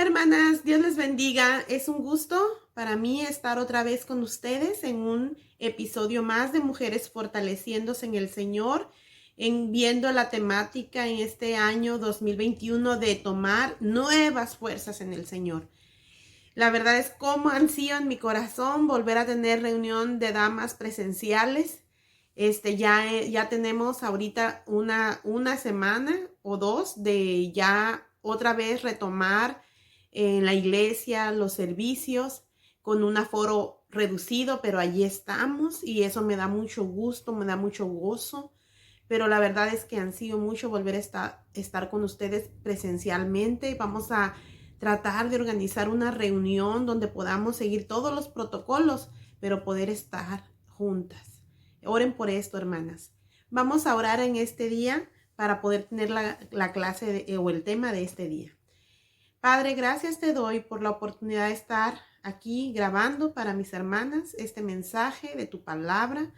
hermanas, Dios les bendiga. Es un gusto para mí estar otra vez con ustedes en un episodio más de Mujeres Fortaleciéndose en el Señor, viendo la temática en este año 2021 de tomar nuevas fuerzas en el Señor. La verdad es como ansío en mi corazón volver a tener reunión de damas presenciales. Ya tenemos ahorita una semana o dos de ya otra vez retomar en la iglesia los servicios con un aforo reducido, pero allí estamos y eso me da mucho gusto, me da mucho gozo. Pero la verdad es que ansío mucho volver a estar con ustedes presencialmente. Vamos a tratar de organizar una reunión donde podamos seguir todos los protocolos, pero poder estar juntas. Oren por esto, hermanas. Vamos a orar en este día para poder tener la clase o el tema de este día. Padre, gracias te doy por la oportunidad de estar aquí grabando para mis hermanas este mensaje de tu palabra,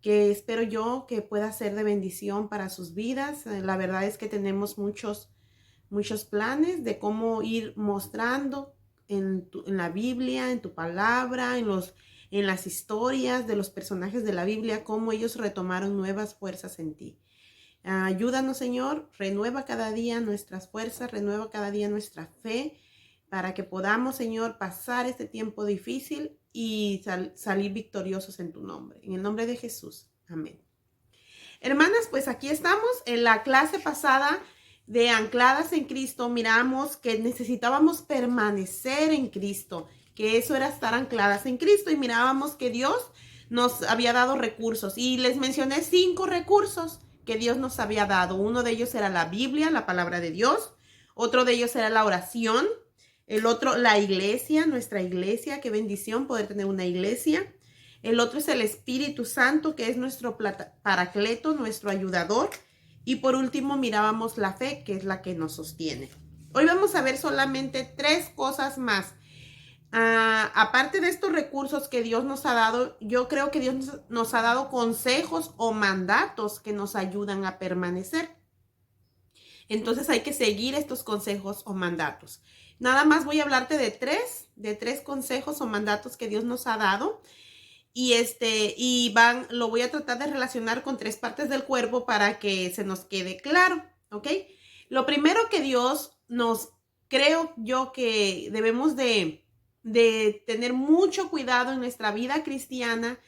que espero yo que pueda ser de bendición para sus vidas. La verdad es que tenemos muchos planes de cómo ir mostrando en la Biblia, en tu palabra, en las historias de los personajes de la Biblia, cómo ellos retomaron nuevas fuerzas en ti. Ayúdanos, Señor, renueva cada día nuestras fuerzas, renueva cada día nuestra fe, para que podamos, Señor, pasar este tiempo difícil y salir victoriosos en tu nombre. En el nombre de Jesús. Amén. Hermanas, pues aquí estamos. En la clase pasada de Ancladas en Cristo, miramos que necesitábamos permanecer en Cristo, que eso era estar ancladas en Cristo, y mirábamos que Dios nos había dado recursos, y les mencioné 5 recursos que Dios nos había dado. Uno de ellos era la Biblia, la palabra de Dios. Otro de ellos era la oración. El otro, la iglesia, nuestra iglesia. Qué bendición poder tener una iglesia. El otro es el Espíritu Santo, que es nuestro paracleto, nuestro ayudador. Y por último mirábamos la fe, que es la que nos sostiene. Hoy vamos a ver solamente 3 cosas más. Aparte de estos recursos que Dios nos ha dado, yo creo que Dios nos ha dado consejos o mandatos que nos ayudan a permanecer. Entonces hay que seguir estos consejos o mandatos. Nada más voy a hablarte de tres consejos o mandatos que Dios nos ha dado. Lo voy a tratar de relacionar con 3 partes del cuerpo para que se nos quede claro, ¿ok? Lo primero que Dios creo yo que debemos de tener mucho cuidado en nuestra vida cristiana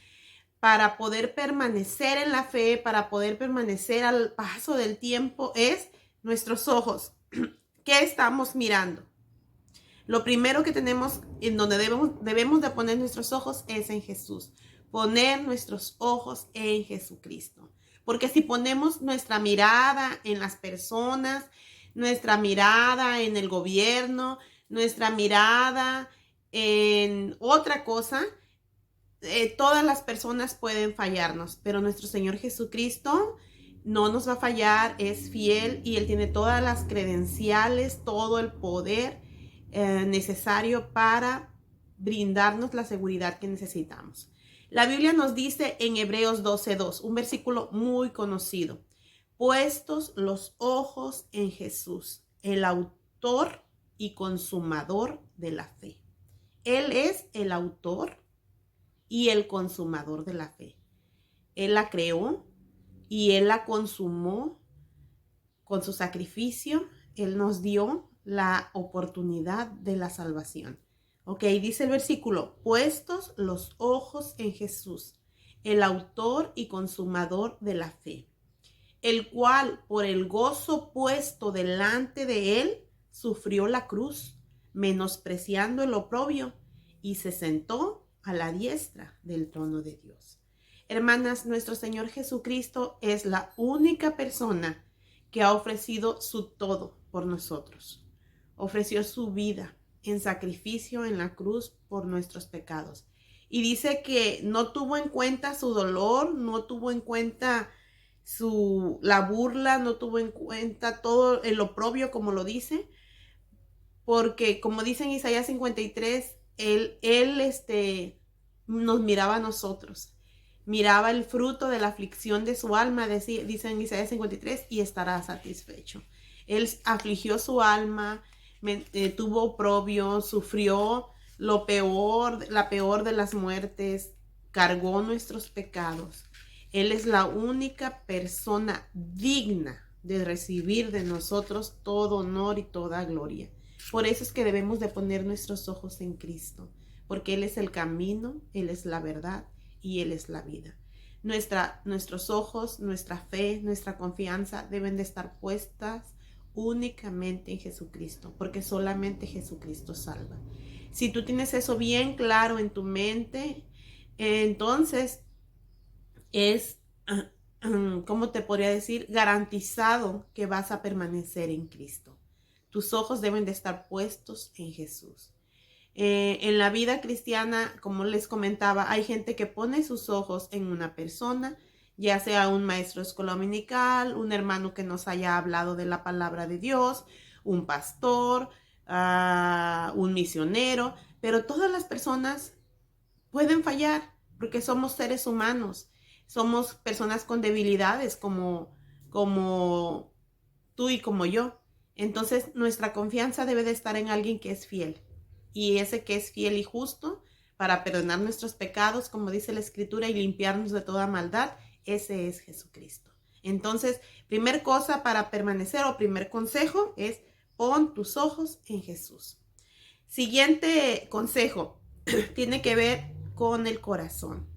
para poder permanecer en la fe, para poder permanecer al paso del tiempo, es nuestros ojos. ¿Qué estamos mirando? Lo primero que tenemos, en donde debemos de poner nuestros ojos, es en Jesús. Poner nuestros ojos en Jesucristo. Porque si ponemos nuestra mirada en las personas, nuestra mirada en el gobierno, nuestra mirada en otra cosa, todas las personas pueden fallarnos, pero nuestro Señor Jesucristo no nos va a fallar, es fiel y Él tiene todas las credenciales, todo el poder necesario para brindarnos la seguridad que necesitamos. La Biblia nos dice en Hebreos 12:2, un versículo muy conocido: puestos los ojos en Jesús, el autor y consumador de la fe. Él es el autor y el consumador de la fe. Él la creó y Él la consumó con su sacrificio. Él nos dio la oportunidad de la salvación. Ok, dice el versículo: puestos los ojos en Jesús, el autor y consumador de la fe, el cual por el gozo puesto delante de Él sufrió la cruz, menospreciando el oprobio, y se sentó a la diestra del trono de Dios. Hermanas, nuestro Señor Jesucristo es la única persona que ha ofrecido su todo por nosotros. Ofreció su vida en sacrificio en la cruz por nuestros pecados. Y dice que no tuvo en cuenta su dolor, no tuvo en cuenta la burla, no tuvo en cuenta todo el oprobio, como lo dice, porque como dice en Isaías 53, él nos miraba a nosotros, miraba el fruto de la aflicción de su alma, dice en Isaías 53, y estará satisfecho. Él afligió su alma, tuvo oprobio, sufrió lo peor, la peor de las muertes, cargó nuestros pecados. Él es la única persona digna de recibir de nosotros todo honor y toda gloria. Por eso es que debemos de poner nuestros ojos en Cristo, porque Él es el camino, Él es la verdad y Él es la vida. Nuestros ojos, nuestra fe, nuestra confianza deben de estar puestas únicamente en Jesucristo, porque solamente Jesucristo salva. Si tú tienes eso bien claro en tu mente, entonces es, ¿cómo te podría decir? Garantizado que vas a permanecer en Cristo. Tus ojos deben de estar puestos en Jesús. En la vida cristiana, como les comentaba, hay gente que pone sus ojos en una persona, ya sea un maestro de escuela dominical, un hermano que nos haya hablado de la palabra de Dios, un pastor, un misionero, pero todas las personas pueden fallar porque somos seres humanos, somos personas con debilidades como tú y como yo. Entonces nuestra confianza debe de estar en alguien que es fiel, y ese que es fiel y justo para perdonar nuestros pecados, como dice la Escritura, y limpiarnos de toda maldad. Ese es Jesucristo. Entonces, primer cosa para permanecer, o primer consejo, es pon tus ojos en Jesús. Siguiente consejo tiene que ver con el corazón.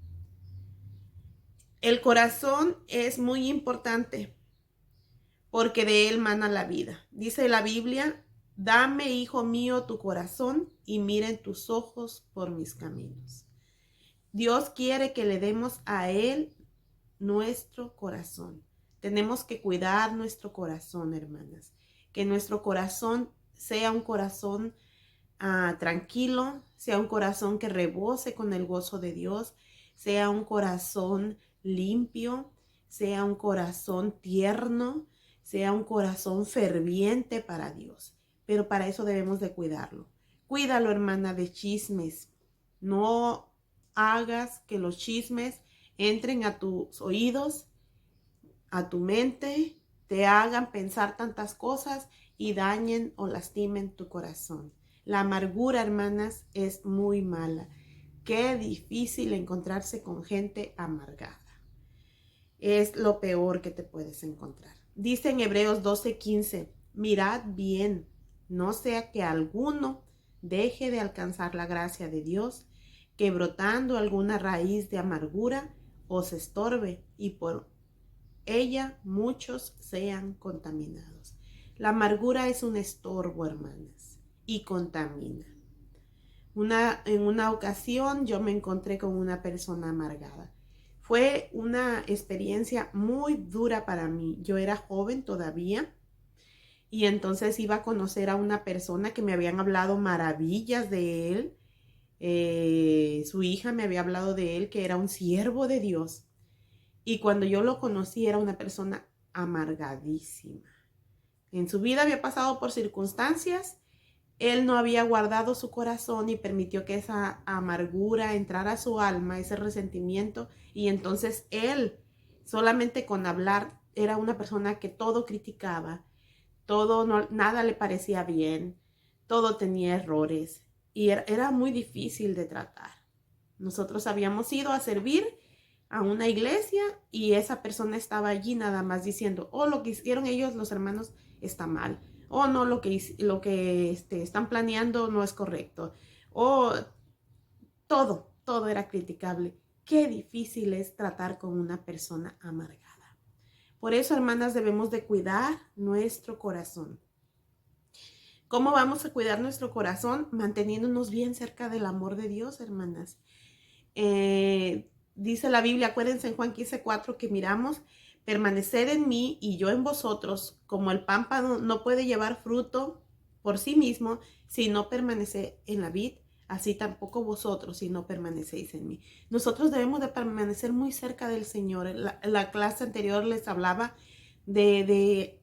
El corazón es muy importante porque de él mana la vida. Dice la Biblia: dame, hijo mío, tu corazón y miren tus ojos por mis caminos. Dios quiere que le demos a Él nuestro corazón. Tenemos que cuidar nuestro corazón, hermanas. Que nuestro corazón sea un corazón tranquilo, sea un corazón que rebose con el gozo de Dios, sea un corazón limpio, sea un corazón tierno, sea un corazón ferviente para Dios. Pero para eso debemos de cuidarlo. Cuídalo, hermana, de chismes. No hagas que los chismes entren a tus oídos, a tu mente, te hagan pensar tantas cosas y dañen o lastimen tu corazón. La amargura, hermanas, es muy mala. Qué difícil encontrarse con gente amargada. Es lo peor que te puedes encontrar. Dice en Hebreos 12:15, mirad bien, no sea que alguno deje de alcanzar la gracia de Dios, que brotando alguna raíz de amargura os estorbe y por ella muchos sean contaminados. La amargura es un estorbo, hermanas, y contamina. En una ocasión yo me encontré con una persona amargada. Fue una experiencia muy dura para mí. Yo era joven todavía y entonces iba a conocer a una persona que me habían hablado maravillas de él. Su hija me había hablado de él, que era un siervo de Dios. Y cuando yo lo conocí era una persona amargadísima. En su vida había pasado por circunstancias. Él no había guardado su corazón y permitió que esa amargura entrara a su alma, ese resentimiento. Y entonces él, solamente con hablar, era una persona que todo criticaba, nada le parecía bien, todo tenía errores. Y era muy difícil de tratar. Nosotros habíamos ido a servir a una iglesia y esa persona estaba allí nada más diciendo, oh, lo que hicieron ellos, los hermanos, está mal. Oh, no, lo que están planeando no es correcto. Oh, todo era criticable. Qué difícil es tratar con una persona amargada. Por eso, hermanas, debemos de cuidar nuestro corazón. ¿Cómo vamos a cuidar nuestro corazón? Manteniéndonos bien cerca del amor de Dios, hermanas. Dice la Biblia, acuérdense en Juan 15:4 que miramos, permaneced en mí y yo en vosotros, como el pámpano no puede llevar fruto por sí mismo si no permanece en la vid, así tampoco vosotros si no permanecéis en mí. Nosotros debemos de permanecer muy cerca del Señor. La clase anterior les hablaba de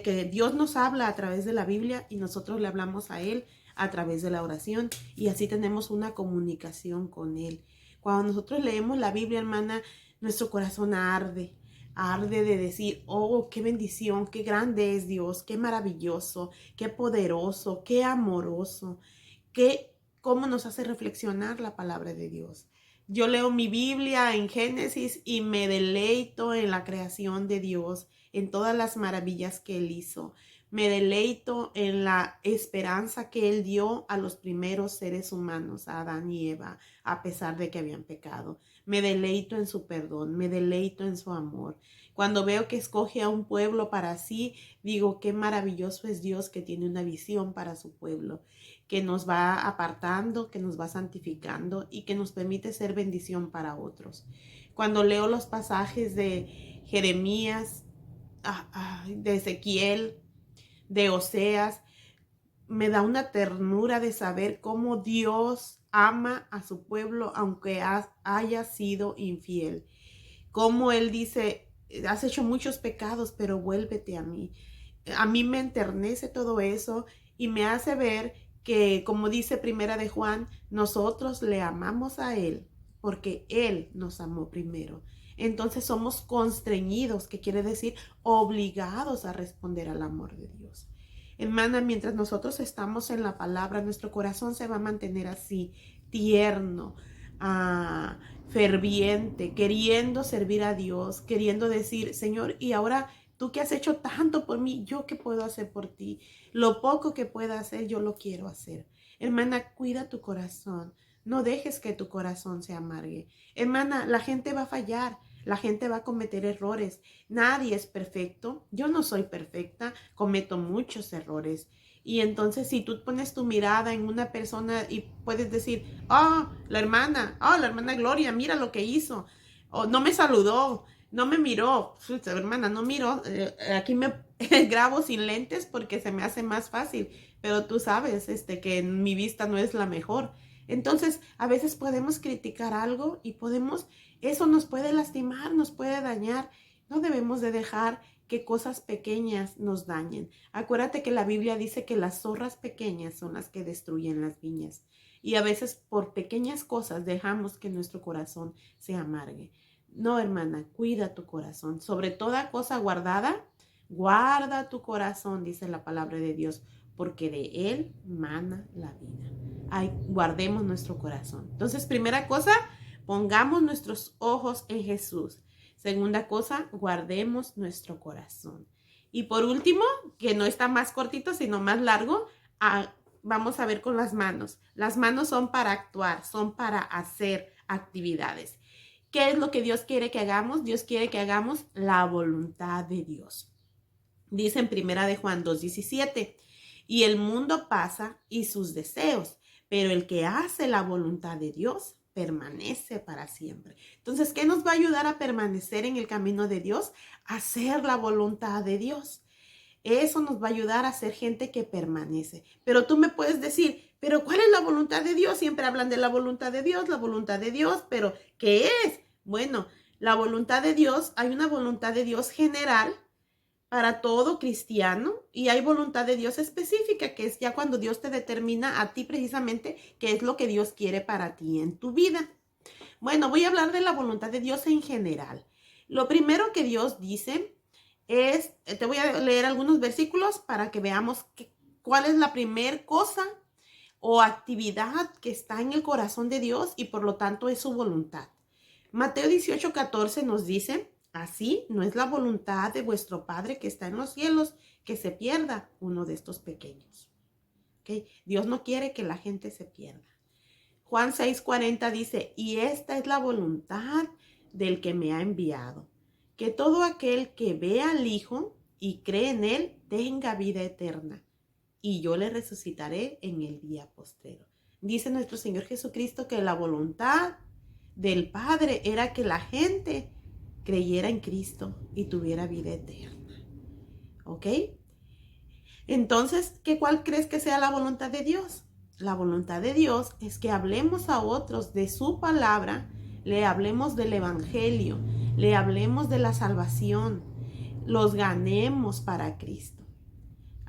que Dios nos habla a través de la Biblia y nosotros le hablamos a Él a través de la oración, y así tenemos una comunicación con Él. Cuando nosotros leemos la Biblia, hermana, nuestro corazón arde. arde de decir, oh, qué bendición, qué grande es Dios, qué maravilloso, qué poderoso, qué amoroso, cómo nos hace reflexionar la palabra de Dios. Yo leo mi Biblia en Génesis y me deleito en la creación de Dios, en todas las maravillas que Él hizo. Me deleito en la esperanza que Él dio a los primeros seres humanos, a Adán y Eva, a pesar de que habían pecado. Me deleito en su perdón, me deleito en su amor. Cuando veo que escoge a un pueblo para sí, digo, qué maravilloso es Dios que tiene una visión para su pueblo, que nos va apartando, que nos va santificando y que nos permite ser bendición para otros. Cuando leo los pasajes de Jeremías, de Ezequiel, de Oseas, me da una ternura de saber cómo Dios ama a su pueblo aunque haya sido infiel. Cómo Él dice, has hecho muchos pecados, pero vuélvete a mí. A mí me enternece todo eso y me hace ver que, como dice Primera de Juan, nosotros le amamos a Él porque Él nos amó primero. Entonces somos constreñidos, que quiere decir obligados a responder al amor de Dios. Hermana, mientras nosotros estamos en la palabra, nuestro corazón se va a mantener así, tierno, ferviente, queriendo servir a Dios, queriendo decir, Señor, y ahora tú que has hecho tanto por mí, ¿yo qué puedo hacer por ti? Lo poco que pueda hacer, yo lo quiero hacer. Hermana, cuida tu corazón. No dejes que tu corazón se amargue. Hermana, la gente va a fallar. La gente va a cometer errores. Nadie es perfecto. Yo no soy perfecta. Cometo muchos errores. Y entonces si tú pones tu mirada en una persona y puedes decir, la hermana Gloria, mira lo que hizo. O no me saludó, no me miró. Hermana, no miró. Aquí me grabo sin lentes porque se me hace más fácil. Pero tú sabes que mi vista no es la mejor. Entonces, a veces podemos criticar algo y eso nos puede lastimar, nos puede dañar. No debemos de dejar que cosas pequeñas nos dañen. Acuérdate que la Biblia dice que las zorras pequeñas son las que destruyen las viñas. Y a veces por pequeñas cosas dejamos que nuestro corazón se amargue. No, hermana, cuida tu corazón. Sobre toda cosa guardada, guarda tu corazón, dice la palabra de Dios, porque de él mana la vida. Ay, guardemos nuestro corazón. Entonces, primera cosa, pongamos nuestros ojos en Jesús. Segunda cosa, guardemos nuestro corazón. Y por último, que no está más cortito, sino más largo, vamos a ver con las manos. Las manos son para actuar, son para hacer actividades. ¿Qué es lo que Dios quiere que hagamos? Dios quiere que hagamos la voluntad de Dios. Dice en Primera de Juan 2:17, y el mundo pasa y sus deseos, pero el que hace la voluntad de Dios permanece para siempre. Entonces, ¿qué nos va a ayudar a permanecer en el camino de Dios? Hacer la voluntad de Dios. Eso nos va a ayudar a ser gente que permanece. Pero tú me puedes decir, pero ¿cuál es la voluntad de Dios? Siempre hablan de la voluntad de Dios, pero ¿qué es? Bueno, la voluntad de Dios, hay una voluntad de Dios general para todo cristiano y hay voluntad de Dios específica, que es ya cuando Dios te determina a ti precisamente qué es lo que Dios quiere para ti en tu vida. Bueno, voy a hablar de la voluntad de Dios en general. Lo primero que Dios dice es, te voy a leer algunos versículos para que veamos cuál es la primer cosa o actividad que está en el corazón de Dios y por lo tanto es su voluntad. Mateo 18:14 nos dice, así no es la voluntad de vuestro Padre que está en los cielos que se pierda uno de estos pequeños. ¿Okay? Dios no quiere que la gente se pierda. Juan 6:40 dice, y esta es la voluntad del que me ha enviado, que todo aquel que vea al Hijo y cree en él tenga vida eterna, y yo le resucitaré en el día postrero. Dice nuestro Señor Jesucristo que la voluntad del Padre era que la gente creyera en Cristo y tuviera vida eterna. ¿Ok? Entonces, ¿cuál crees que sea la voluntad de Dios? La voluntad de Dios es que hablemos a otros de su palabra, le hablemos del evangelio, le hablemos de la salvación, los ganemos para Cristo.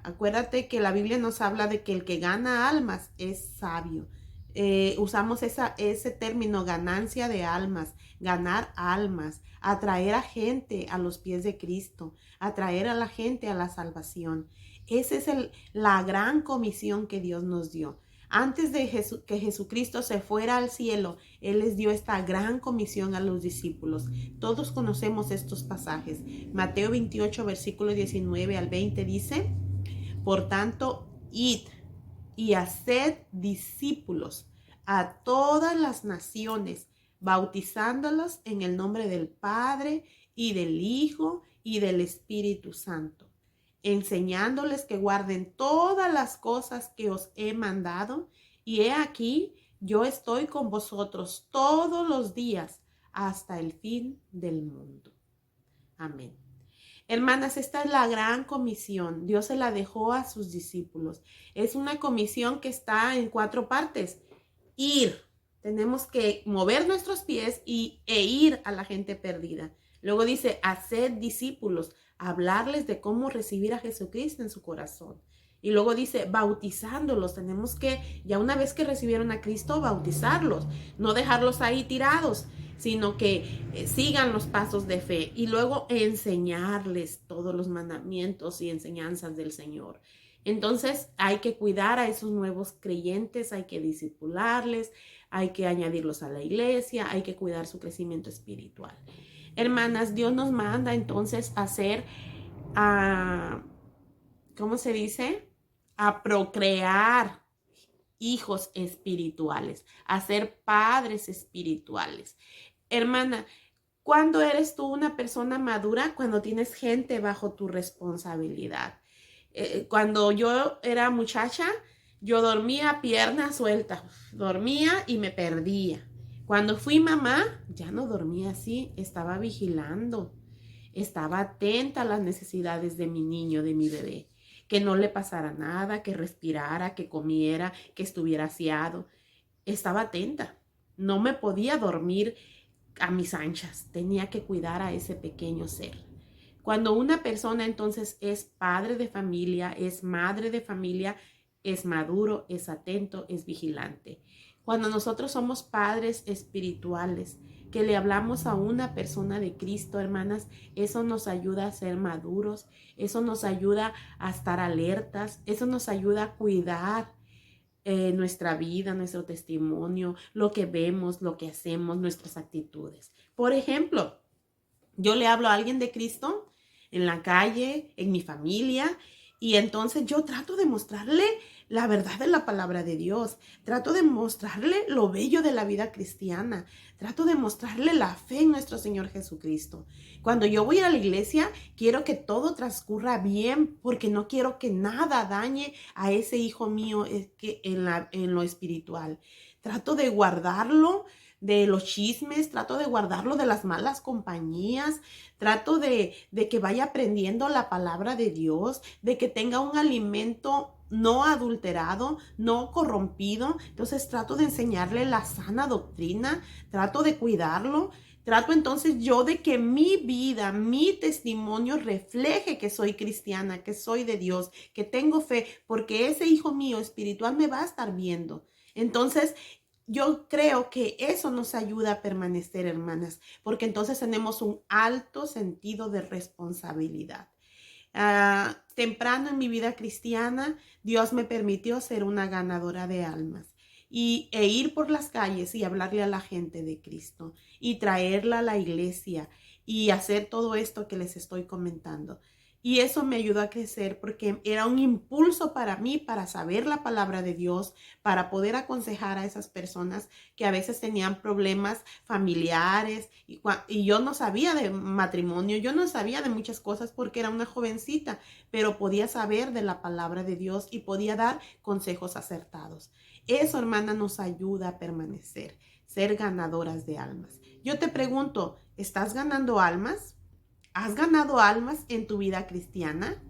Acuérdate que la Biblia nos habla de que el que gana almas es sabio. usamos ese término ganancia de almas, ganar almas, atraer a gente a los pies de Cristo, atraer a la gente a la salvación. Esa es la gran comisión que Dios nos dio. Antes de que Jesucristo se fuera al cielo, Él les dio esta gran comisión a los discípulos. Todos conocemos estos pasajes. Mateo 28, versículo 19 al 20 dice: por tanto, id y haced discípulos a todas las naciones, bautizándolos en el nombre del Padre y del Hijo y del Espíritu Santo, enseñándoles que guarden todas las cosas que os he mandado, y he aquí, yo estoy con vosotros todos los días hasta el fin del mundo. Amén. Hermanas, esta es la gran comisión. Dios se la dejó a sus discípulos. Es una comisión que está en 4 partes. Ir. Tenemos que mover nuestros pies e ir a la gente perdida. Luego dice, hacer discípulos, hablarles de cómo recibir a Jesucristo en su corazón. Y luego dice, bautizándolos. Tenemos que, ya una vez que recibieron a Cristo, bautizarlos. No dejarlos ahí tirados, sino que sigan los pasos de fe. Y luego enseñarles todos los mandamientos y enseñanzas del Señor. Entonces hay que cuidar a esos nuevos creyentes, hay que discipularles, hay que añadirlos a la iglesia, hay que cuidar su crecimiento espiritual. Hermanas, Dios nos manda entonces a hacer, ¿cómo se dice? A procrear hijos espirituales, a ser padres espirituales. Hermana, ¿cuándo eres tú una persona madura? Cuando tienes gente bajo tu responsabilidad. Cuando yo era muchacha, yo dormía a pierna suelta, dormía y me perdía. Cuando fui mamá, ya no dormía así, estaba vigilando, estaba atenta a las necesidades de mi niño, de mi bebé, que no le pasara nada, que respirara, que comiera, que estuviera aseado. Estaba atenta, no me podía dormir a mis anchas, tenía que cuidar a ese pequeño ser. Cuando una persona entonces es padre de familia, es madre de familia, es maduro, es atento, es vigilante. Cuando nosotros somos padres espirituales, que le hablamos a una persona de Cristo, hermanas, eso nos ayuda a ser maduros, eso nos ayuda a estar alertas, eso nos ayuda a cuidar nuestra vida, nuestro testimonio, lo que vemos, lo que hacemos, nuestras actitudes. Por ejemplo, yo le hablo a alguien de Cristo en la calle, en mi familia, y entonces yo trato de mostrarle la verdad de la palabra de Dios. Trato de mostrarle lo bello de la vida cristiana. Trato de mostrarle la fe en nuestro Señor Jesucristo. Cuando yo voy a la iglesia, quiero que todo transcurra bien, porque no quiero que nada dañe a ese hijo mío en lo espiritual. Trato de guardarlo de los chismes, trato de guardarlo de las malas compañías, trato de que vaya aprendiendo la palabra de Dios, de que tenga un alimento no adulterado, no corrompido. Entonces trato de enseñarle la sana doctrina, trato de cuidarlo. Trato entonces yo de que mi vida, mi testimonio refleje que soy cristiana, que soy de Dios, que tengo fe, porque ese hijo mío espiritual me va a estar viendo. Entonces, yo creo que eso nos ayuda a permanecer, hermanas, porque entonces tenemos un alto sentido de responsabilidad. Temprano en mi vida cristiana, Dios me permitió ser una ganadora de almas e ir por las calles y hablarle a la gente de Cristo y traerla a la iglesia y hacer todo esto que les estoy comentando. Y eso me ayudó a crecer porque era un impulso para mí, para saber la palabra de Dios, para poder aconsejar a esas personas que a veces tenían problemas familiares y yo no sabía de matrimonio, yo no sabía de muchas cosas porque era una jovencita, pero podía saber de la palabra de Dios y podía dar consejos acertados. Eso, hermana, nos ayuda a permanecer, ser ganadoras de almas. Yo te pregunto, ¿estás ganando almas? ¿Has ganado almas en tu vida cristiana?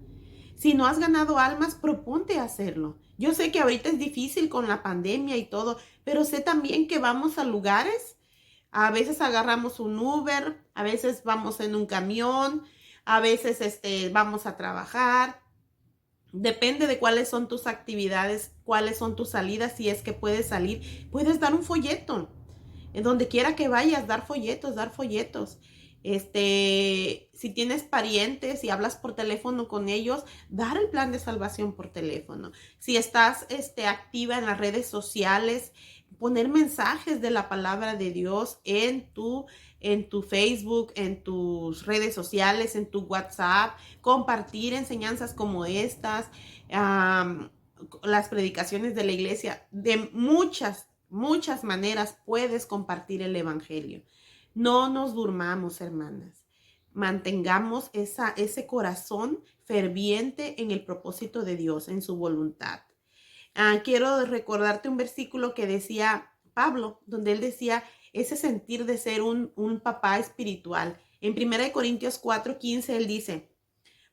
Si no has ganado almas, proponte hacerlo. Yo sé que ahorita es difícil con la pandemia y todo, pero sé también que vamos a lugares. A veces agarramos un Uber, a veces vamos en un camión, a veces vamos a trabajar. Depende de cuáles son tus actividades, cuáles son tus salidas, si es que puedes salir, puedes dar un folleto. En donde quiera que vayas, dar folletos, dar folletos. Si tienes parientes y hablas por teléfono con ellos, dar el plan de salvación por teléfono. Si estás activa en las redes sociales, poner mensajes de la palabra de Dios en tu Facebook, en tus redes sociales, en tu WhatsApp, compartir enseñanzas como estas, las predicaciones de la iglesia, de muchas maneras puedes compartir el evangelio. No nos durmamos, hermanas. Mantengamos ese corazón ferviente en el propósito de Dios, en su voluntad. Quiero recordarte un versículo que decía Pablo, donde él decía ese sentir de ser un papá espiritual. En 1 Corintios 4:15 él dice,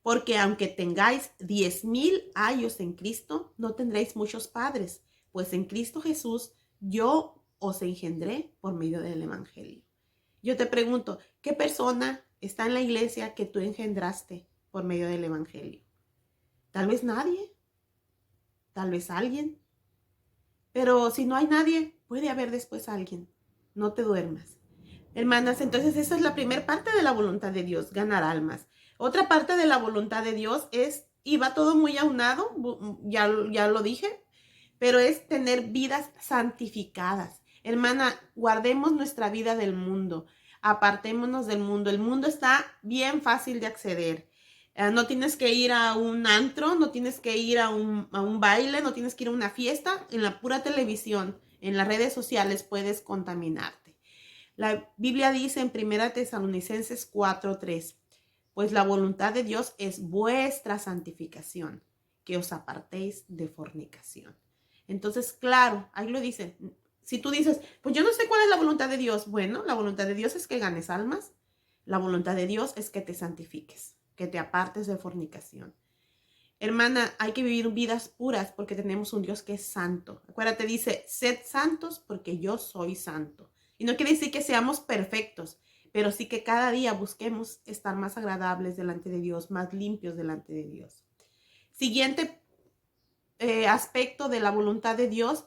porque aunque tengáis 10,000 años en Cristo, no tendréis muchos padres, pues en Cristo Jesús yo os engendré por medio del evangelio. Yo te pregunto, ¿qué persona está en la iglesia que tú engendraste por medio del evangelio? Tal vez nadie, tal vez alguien, pero si no hay nadie, puede haber después alguien. No te duermas. Hermanas, entonces esa es la primera parte de la voluntad de Dios, ganar almas. Otra parte de la voluntad de Dios es, y va todo muy aunado, ya lo dije, pero es tener vidas santificadas. Hermana, guardemos nuestra vida del mundo, apartémonos del mundo. El mundo está bien fácil de acceder. No tienes que ir a un antro, no tienes que ir a un baile, no tienes que ir a una fiesta. En la pura televisión, en las redes sociales puedes contaminarte. La Biblia dice en 1 Tesalonicenses 4:3, pues la voluntad de Dios es vuestra santificación, que os apartéis de fornicación. Entonces, claro, ahí lo dice. Si tú dices, pues yo no sé cuál es la voluntad de Dios. Bueno, la voluntad de Dios es que ganes almas. La voluntad de Dios es que te santifiques, que te apartes de fornicación. Hermana, hay que vivir vidas puras porque tenemos un Dios que es santo. Acuérdate, dice, sed santos porque yo soy santo. Y no quiere decir que seamos perfectos, pero sí que cada día busquemos estar más agradables delante de Dios, más limpios delante de Dios. Siguiente aspecto de la voluntad de Dios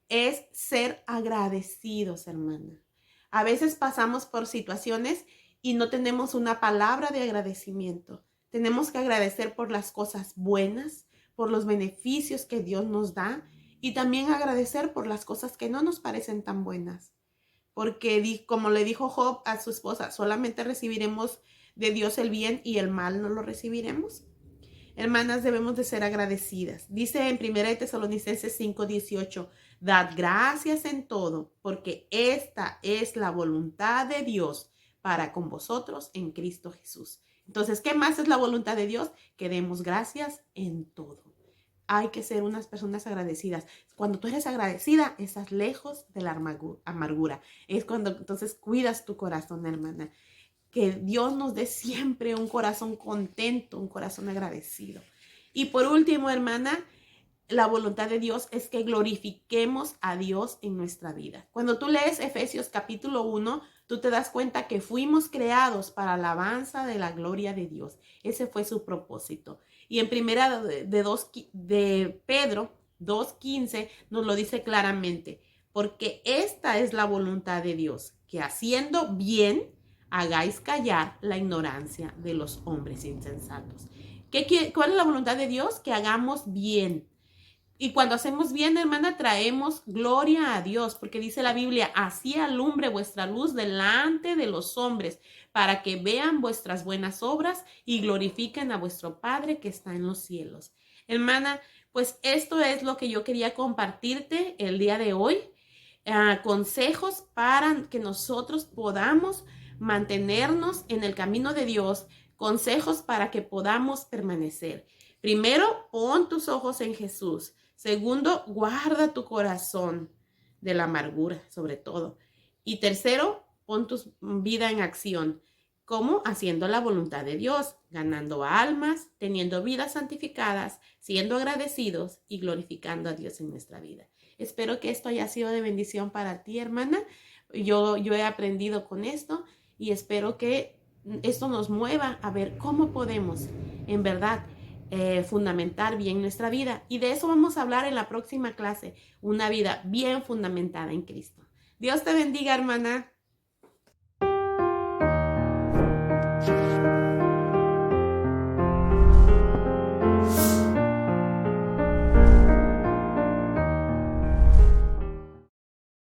es ser agradecidos, hermana. A veces pasamos por situaciones y no tenemos una palabra de agradecimiento. Tenemos que agradecer por las cosas buenas, por los beneficios que Dios nos da y también agradecer por las cosas que no nos parecen tan buenas. Porque como le dijo Job a su esposa, solamente recibiremos de Dios el bien y el mal no lo recibiremos. Hermanas, debemos de ser agradecidas. Dice en 1 Tesalonicenses 5:18, dad gracias en todo, porque esta es la voluntad de Dios para con vosotros en Cristo Jesús. Entonces, ¿qué más es la voluntad de Dios? Que demos gracias en todo. Hay que ser unas personas agradecidas. Cuando tú eres agradecida, estás lejos de la amargura. Es cuando entonces cuidas tu corazón, hermana. Que Dios nos dé siempre un corazón contento, un corazón agradecido. Y por último, hermana, la voluntad de Dios es que glorifiquemos a Dios en nuestra vida. Cuando tú lees Efesios capítulo 1, tú te das cuenta que fuimos creados para alabanza de la gloria de Dios. Ese fue su propósito. Y en primera de Pedro 2:15 nos lo dice claramente, porque esta es la voluntad de Dios, que haciendo bien, hagáis callar la ignorancia de los hombres insensatos. ¿Cuál es la voluntad de Dios? Que hagamos bien. Y cuando hacemos bien, hermana, traemos gloria a Dios, porque dice la Biblia, así alumbre vuestra luz delante de los hombres, para que vean vuestras buenas obras y glorifiquen a vuestro Padre que está en los cielos. Hermana, pues esto es lo que yo quería compartirte el día de hoy. Consejos para que nosotros podamos mantenernos en el camino de Dios, consejos para que podamos permanecer. Primero, pon tus ojos en Jesús. Segundo, guarda tu corazón de la amargura, sobre todo. Y tercero, pon tu vida en acción. ¿Cómo? Haciendo la voluntad de Dios, ganando almas, teniendo vidas santificadas, siendo agradecidos y glorificando a Dios en nuestra vida. Espero que esto haya sido de bendición para ti, hermana. Yo he aprendido con esto y espero que esto nos mueva a ver cómo podemos, en verdad, fundamentar bien nuestra vida. Y de eso vamos a hablar en la próxima clase, una vida bien fundamentada en Cristo. Dios te bendiga, hermana.